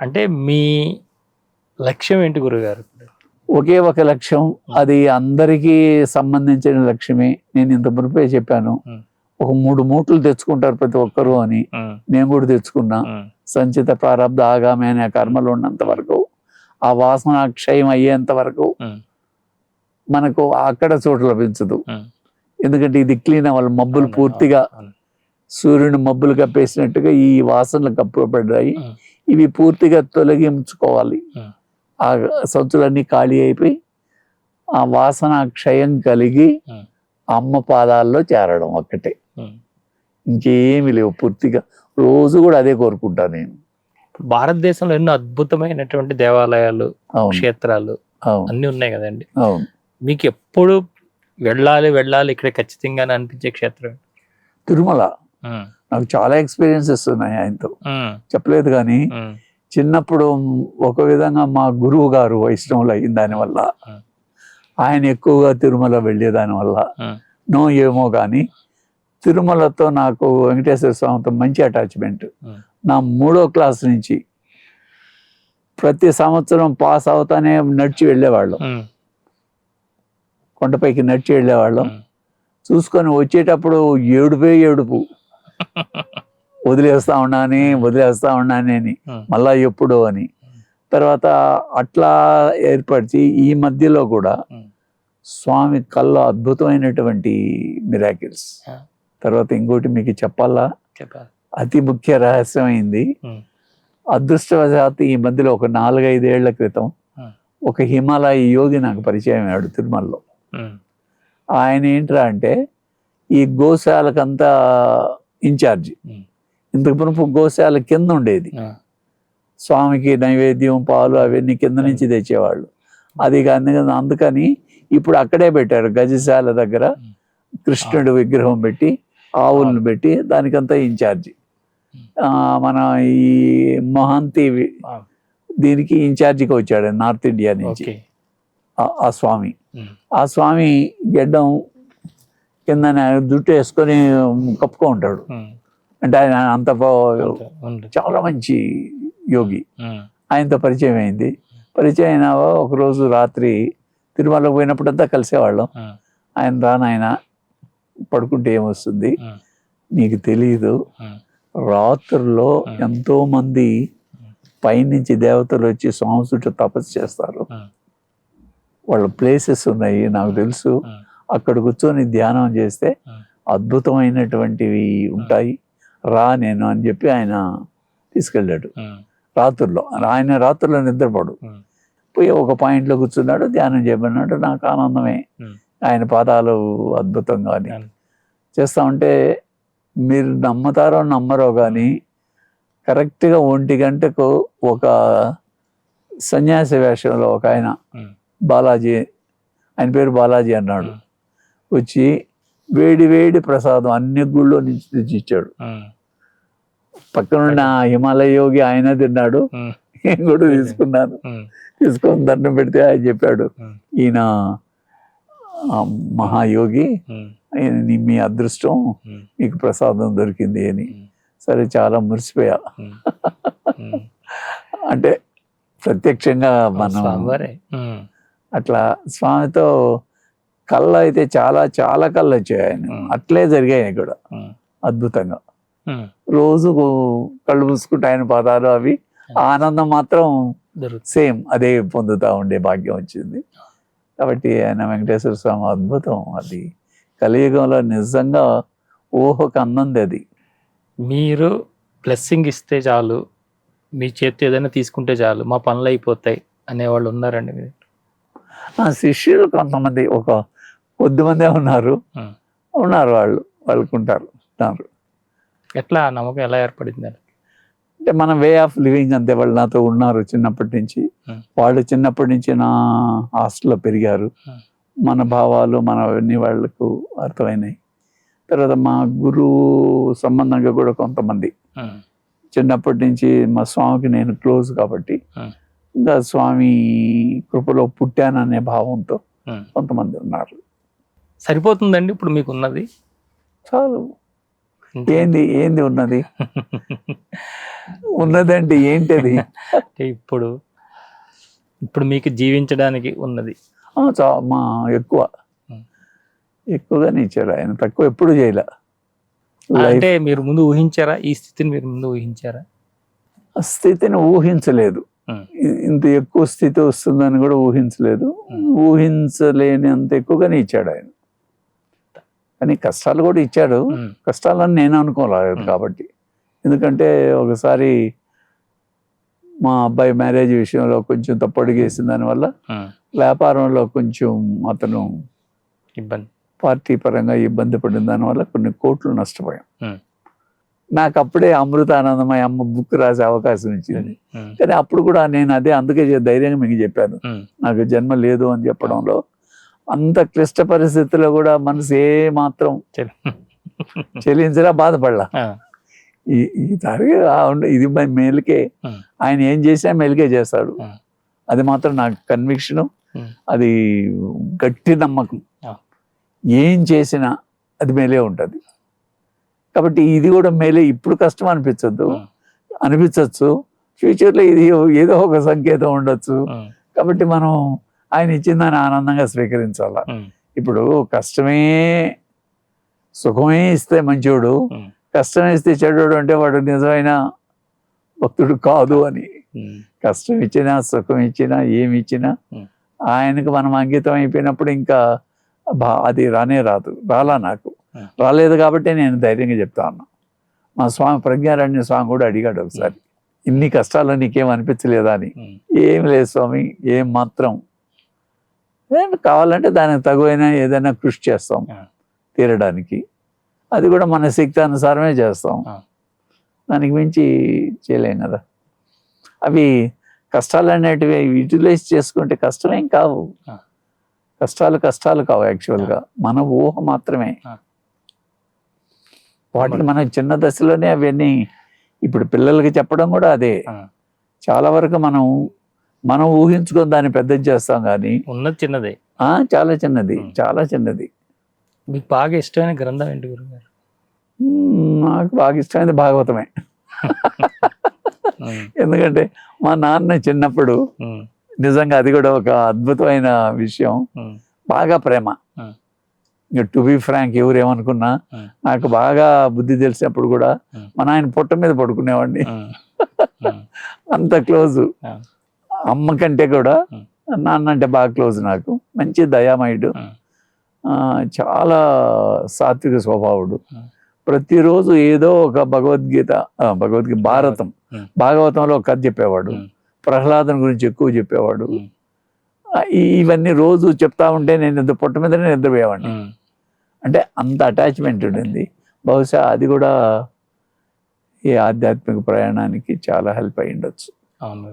అంటే మీ లక్ష్యం ఏంటి గురుగారు? ఒకే ఒక లక్ష్యం, అది అందరికీ సంబంధించిన లక్ష్యమే. నేను ఇంత మునిపే చెప్పాను, ఒక 3 మూటలు తెచ్చుకుంటారు ప్రతి ఒక్కరు అని. నేను కూడా తెచ్చుకున్నా. సంచిత ప్రారంభ ఆగామి అనే కర్మలు ఉన్నంత వరకు, ఆ వాసన క్షయం అయ్యేంత వరకు మనకు అక్కడ చోటు లభించదు. ఎందుకంటే ఇది క్లీన్ అవ్వాలి. మబ్బులు పూర్తిగా సూర్యుని మబ్బులు కప్పేసినట్టుగా ఈ వాసనలు కప్పబడ్డాయి. ఇవి పూర్తిగా తొలగించుకోవాలి. ఆ సంచులన్నీ ఖాళీ అయిపోయి ఆ వాసన క్షయం కలిగి అమ్మ పాదాల్లో చేరడం ఒక్కటే, ఇంకేమి లేవు. పూర్తిగా రోజు కూడా అదే కోరుకుంటా నేను. భారతదేశంలో ఎన్నో అద్భుతమైనటువంటి దేవాలయాలు, క్షేత్రాలు అన్ని ఉన్నాయి కదండి. అవును. మీకు ఎప్పుడు వెళ్ళాలి ఇక్కడ ఖచ్చితంగా అనిపించే క్షేత్రం తిరుమల. నాకు చాలా ఎక్స్పీరియన్సెస్ ఉన్నాయి ఆయనతో, చెప్పలేదు కానీ చిన్నప్పుడు ఒక విధంగా మా గురువు గారు వైష్ణవులు అయిన దానివల్ల, ఆయన ఎక్కువగా తిరుమల వెళ్ళేదాని వల్ల నో ఏమో కానీ తిరుమలతో నాకు వెంకటేశ్వర స్వామితో మంచి అటాచ్మెంట్. నా 3వ క్లాస్ నుంచి ప్రతి సంవత్సరం పాస్ అవుతానే నడిచి వెళ్ళేవాళ్ళం, కొండపైకి నడిచి వెళ్ళేవాళ్ళం. చూసుకొని వచ్చేటప్పుడు ఏడుపు వదిలేస్తా ఉన్నాని అని, మళ్ళా ఎప్పుడు అని. తర్వాత అట్లా ఏర్పరిచి ఈ మధ్యలో కూడా స్వామి కళ్ళ అద్భుతమైనటువంటి మిరాకిల్స్. తర్వాత ఇంకోటి మీకు చెప్పాలా, అతి ముఖ్య రహస్యం అయింది. అదృష్టవశాత్తు ఈ మధ్యలో ఒక 4-5 ఏళ్ల క్రితం ఒక హిమాలయ యోగి నాకు పరిచయం అయ్యాడు తిరుమలలో. ఆయన ఏంట్రా అంటే ఈ గోశాలకంతా ఇన్ఛార్జి. ఇంతకు మునుపు గోశాల కింద ఉండేది, స్వామికి నైవేద్యం పాలు అవన్నీ కింద నుంచి తెచ్చేవాళ్ళు. అది కానీ అందుకని ఇప్పుడు అక్కడే పెట్టారు, గజశాల దగ్గర కృష్ణుడు విగ్రహం పెట్టి ఆవులను పెట్టి దానికంతా ఇన్ఛార్జి. మన ఈ మహంతి దీనికి ఇన్ఛార్జిగా వచ్చాడు నార్త్ ఇండియా నుంచి ఆ స్వామి. ఆ స్వామి గెడ్డం కింద జుట్టు వేసుకొని కప్పుకో ఉంటాడు. అంటే ఆయన అంత చాలా మంచి యోగి. ఆయనతో పరిచయం అయింది. పరిచయం అయినా ఒకరోజు రాత్రి తిరుమలకు పోయినప్పుడంతా కలిసేవాళ్ళం. ఆయన పడుకుంటే ఏమొస్తుంది నీకు తెలియదు, రాత్రుల్లో ఎంతో మంది పైనుంచి దేవతలు వచ్చి స్వామి చుట్టూ తపస్సు చేస్తారు, వాళ్ళ ప్లేసెస్ ఉన్నాయి నాకు తెలుసు, అక్కడ కూర్చొని ధ్యానం చేస్తే అద్భుతమైనటువంటివి ఉంటాయి, రా నేను అని చెప్పి ఆయన తీసుకెళ్ళాడు. రాత్రుల్లో ఆయన రాత్రుల్లో నిద్రపడు పోయి ఒక పాయింట్లో కూర్చున్నాడు, ధ్యానం చేయమన్నాడు. నాకు ఆనందమే. ఆయన పాదాలు అద్భుతంగా అని చేస్తా ఉంటే మీరు నమ్మతారో నమ్మరో కానీ కరెక్ట్గా 1 గంటకు ఒక సన్యాసి వేషంలో ఒక ఆయన బాలాజీ, ఆయన పేరు బాలాజీ అన్నాడు, వచ్చి వేడి ప్రసాదం అన్ని గుళ్ళో నుంచి తెచ్చి ఇచ్చాడు. పక్కనున్న హిమాలయ యోగి ఆయన తిన్నాడు, నేను కూడా తీసుకున్నాను. తీసుకొని దండం పెడితే ఆయన చెప్పాడు, ఈయన మహాయోగి, మీ అదృష్టం మీకు ప్రసాదం దొరికింది అని. సరే చాలా మురిసిపోయా. అంటే ప్రత్యక్షంగా మనం అట్లా స్వామితో కళ్ళు అయితే చాలా కళ్ళు వచ్చాయి ఆయన. అట్లే జరిగాయి కూడా అద్భుతంగా. రోజు కళ్ళు మూసుకుంటే ఆయన పాదాలు అవి ఆనందం మాత్రం సేమ్ అదే పొందుతా ఉండే భాగ్యం వచ్చింది. కాబట్టి ఆయన వెంకటేశ్వర స్వామి అద్భుతం. అది కలియుగంలో నిజంగా ఊహకు అందంది. అది మీరు బ్లెస్సింగ్ ఇస్తే చాలు, మీ చేతి ఏదైనా తీసుకుంటే చాలు, మా పనులు అయిపోతాయి అనేవాళ్ళు ఉన్నారండి మీరు? శిష్యులు కొంతమంది, ఒక కొద్దిమందే ఉన్నారు వాళ్ళకుంటారు. ఎట్లా నమ్మకం ఎలా ఏర్పడింది? అంటే మన వే ఆఫ్ లివింగ్ అంతే. వాళ్ళు నాతో ఉన్నారు చిన్నప్పటి నుంచి. వాళ్ళు చిన్నప్పటి నుంచి నా హాస్టల్లో పెరిగారు. మన భావాలు మనవన్నీ వాళ్ళకు అర్థమైనాయి. తర్వాత మా గురువు సంబంధంగా కూడా కొంతమంది చిన్నప్పటి నుంచి మా స్వామికి నేను క్లోజ్ కాబట్టి ఇంకా స్వామి కృపలో పుట్టాననే భావంతో కొంతమంది ఉన్నారు. సరిపోతుందండి ఇప్పుడు మీకు ఉన్నది? చాలు. ఏంది ఏంది ఉన్నది ఉన్నదంటే ఏంటది? అంటే ఇప్పుడు ఇప్పుడు మీకు జీవించడానికి ఉన్నది. మా ఎక్కువగానే ఇచ్చారు ఆయన, తక్కువ ఎప్పుడు చేయలే. అంటే మీరు ముందు ఊహించారా ఈ స్థితిని? మీరు ముందు ఊహించారా? స్థితిని ఊహించలేదు. ఇంత ఎక్కువ స్థితి వస్తుందని కూడా ఊహించలేదు. ఊహించలేని అంత ఎక్కువగానే ఇచ్చాడు ఆయన. కానీ కష్టాలు కూడా ఇచ్చాడు. కష్టాలని నేను అనుకోలేదు కాబట్టి. ఎందుకంటే ఒకసారి మా అబ్బాయి మ్యారేజ్ విషయంలో కొంచెం తప్పడుగేసిన దానివల్ల వ్యాపారంలో కొంచెం అతను పార్టీ పరంగా ఇబ్బంది పడిన దానివల్ల కొన్ని కోట్లు నష్టపోయాం. నాకు అప్పుడే అమృతానందమయ్య అమ్మ బుక్ రాసే అవకాశం ఇచ్చింది. కానీ అప్పుడు కూడా నేను అందుకే ధైర్యంగా మీకు చెప్పాను, నాకు జన్మ లేదు అని చెప్పడంలో. అంత క్లిష్ట పరిస్థితుల్లో కూడా మనసు ఏ మాత్రం చెల్లించరా, బాధపడలా. ఈ తరగతి ఇది మేలుకే, ఆయన ఏం చేసినా మేలుకే చేస్తాడు. అది మాత్రం నాకు కన్విక్షను, అది గట్టి నమ్మకం. ఏం చేసినా అది మేలే ఉంటుంది. కాబట్టి ఇది కూడా మేలే. ఇప్పుడు కష్టం అనిపించచ్చు, ఫ్యూచర్లో ఇది ఏదో ఒక సంకేతం ఉండొచ్చు. కాబట్టి మనం ఆయన ఇచ్చిందని ఆనందంగా స్వీకరించాల. ఇప్పుడు కష్టమే సుఖమే ఇస్తే మంచోడు, కష్టం ఇస్తే చెడోడు అంటే వాడు నిజమైన భక్తుడు కాదు అని. కష్టం ఇచ్చినా సుఖం ఇచ్చినా ఏమి ఇచ్చినా ఆయనకు మనం అంకితం అయిపోయినప్పుడు ఇంకా అది రాలా. నాకు రాలేదు కాబట్టి నేను ధైర్యంగా చెప్తా ఉన్నా. మా స్వామి ప్రజ్ఞారణ్య స్వామి కూడా అడిగాడు ఒకసారి, ఇన్ని కష్టాలు నీకేం అనిపించలేదా అని. ఏం లేదు స్వామి, ఏం మాత్రం కావాలంటే దానికి తగువైనా ఏదైనా కృషి చేస్తాం తీరడానికి. అది కూడా మన శక్తి అనుసారమే చేస్తాం, దానికి మించి చేయలేం కదా. అవి కష్టాలు అనేటివి యూటిలైజ్ చేసుకుంటే కష్టమేం కావు. కష్టాలు కావు యాక్చువల్గా, మన ఊహ మాత్రమే. వాటిని మనం చిన్న దశలోనే అవన్నీ ఇప్పుడు పిల్లలకి చెప్పడం కూడా అదే. చాలా వరకు మనం ఊహించుకొని దాన్ని పెద్దది చేస్తాం, కానీ ఉన్నది చిన్నదే, చాలా చిన్నది. మీకు బాగా ఇష్టమైన గ్రంథం ఏంటి గురుగారు? నాకు బాగా ఇష్టమైనది భాగవతమే. ఎందుకంటే మా నాన్న చిన్నప్పుడు నిజంగా అది కూడా ఒక అద్భుతమైన విషయం, బాగా ప్రేమ. టు బి ఫ్రాంక్, ఎవరేమనుకున్నా నాకు బాగా బుద్ధి తెలిసినప్పుడు కూడా మా నాయన పొట్ట మీద పడుకునేవాడిని. అంత క్లోజు. అమ్మ కంటే కూడా నాన్న అంటే బాగా క్లోజ్ నాకు. మంచి దయామయుడు, చాలా సాత్విక స్వభావుడు. ప్రతిరోజు ఏదో ఒక భగవద్గీత భాగవతంలో ఒక కథ చెప్పేవాడు. ప్రహ్లాదం గురించి ఎక్కువ చెప్పేవాడు. ఇవన్నీ రోజు చెప్తా ఉంటే నేను పొట్ట మీదనే నిద్రపోయేవాడిని. అంటే అంత అటాచ్మెంట్ ఉండింది. బహుశా అది కూడా ఈ ఆధ్యాత్మిక ప్రయాణానికి చాలా హెల్ప్ అయ్యి ఉండొచ్చు. అవును.